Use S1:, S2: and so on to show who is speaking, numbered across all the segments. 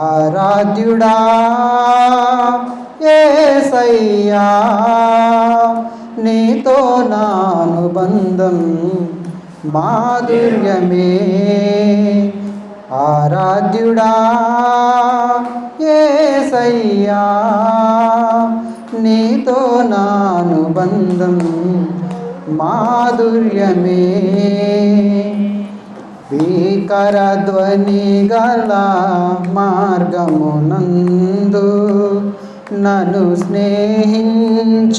S1: ఆరాధ్యుడా యేసయ్యా, నీతో నా అనుబంధం మాధుర్యమే. ఆరాధ్యుడా యేసయ్యా, నీతో నా అనుబంధం మాధుర్యమే. భీకర ధ్వని గల మార్గమునందు నన్ను స్నేహించిన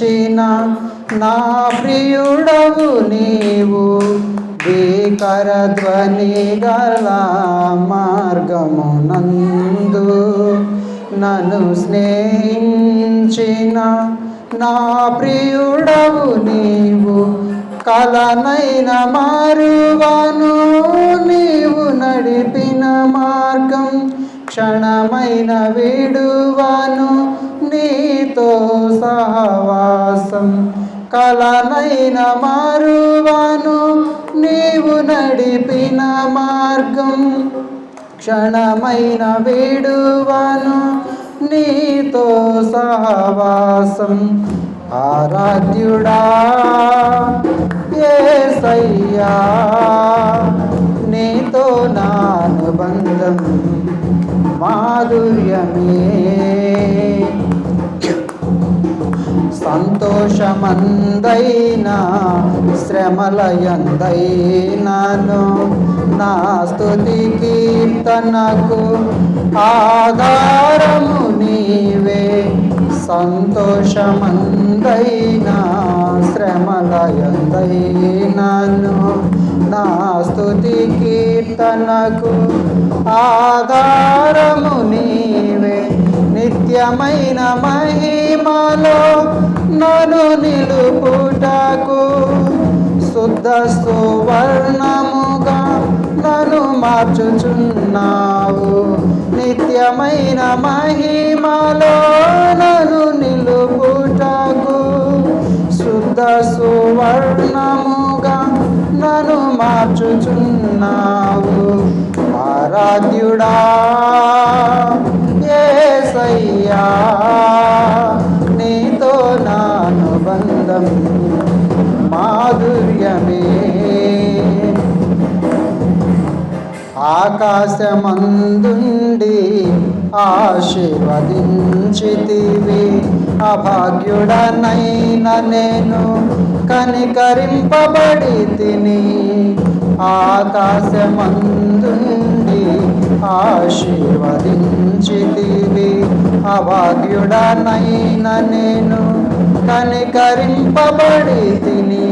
S1: నా ప్రియుడవు నీవు. భీకర ధ్వని గల మార్గమునందు నన్ను స్నేహించిన నా ప్రియుడవు నీవు. కలనైన మారువాను నీవు నడిపిన మార్గం, క్షణమైన విడువాను నీతో సహవాసం. కలనైన మారువాను నీవు నడిపిన మార్గం, క్షణమైన విడువాను నీతో సహవాసం. ఆరాధ్యుడా యేసయ్యా, నీతో నా అనుబంధం మాధుర్యమే. సంతోషమందైనా శ్రమలయందైనాను నా స్తుతి కీర్తనకు ఆధారము నీవే. సంతోషమందైనా శ్రమలయందైనాను నా స్తుతి కీర్తనకు ఆధారము నీవే. నిత్యమైన మహిమలో నన్ను నిలుపుటకు శుద్ధ సువర్ణముగా నన్ను మార్చుచున్నావు. నిత్యమైన మహిమలో నన్ను నిలుపుటకు శుద్ధ సువర్ణముగా నన్ను మార్చుచున్నావు. ఆరాధ్యుడా యేసయ్యా, నీతో నా అనుబంధం మాధుర్యమే. ఆకాశమందుండి ఆశీర్వదించితివి, అభాగ్యుడనైన నేను కనికరింపబడి తిని. ఆకాశమందుండి ఆశీర్వదించితివి, అభాగ్యుడనైన నేను కనికరింపబడి తిని.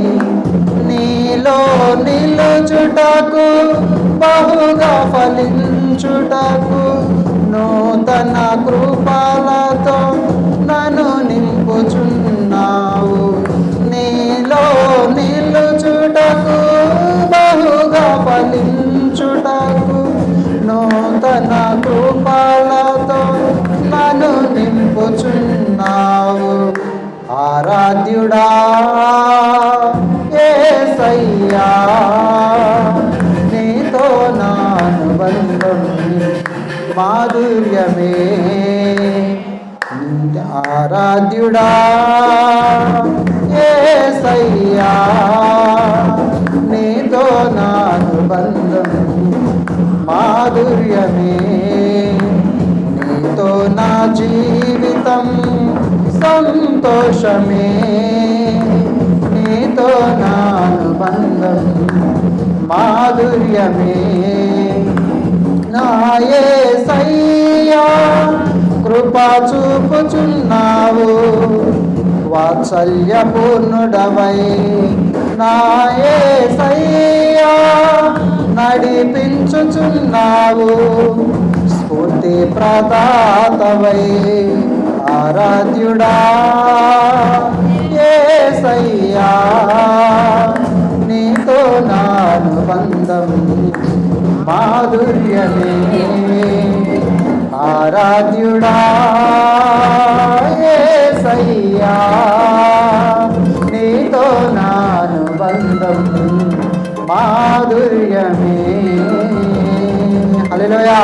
S1: నీలో నిలుచుటకు బహుగా ఫలించుటకు నూతన కృపలతో నన్ను నింపుచున్నావు. నీలో నిలుచుటకు బహుగా ఫలించుటకు నూతన కృపలతో నన్ను నింపుచున్నావు. ఆరాధ్యుడా యేసయ్యా, నీతో నా అనుబంధం మాధుర్యమే. ఆరాధ్యుడా యేసయ్యా, నీతో నా అనుబంధం మాధుర్యమే. నీతో నా జీవితం సంతోషమే. నీతో నా అనుబంధం మాధుర్యమే. నా యేసయ్యా, కృపా చూపుచున్నావు, వాత్సల్యపూర్ణుడవై. నా యేసయ్యా, నడిపించుచున్నావు, స్ఫూర్తి ప్రదాతవై. ఆరాధ్యుడా యేసయ్యా, నీతో నా అనుబంధం మాధుర్యమే. ఆరాధ్యుడా యేసయ్యా, నీతో నా అనుబంధం మాధుర్యమే. హల్లెలూయా.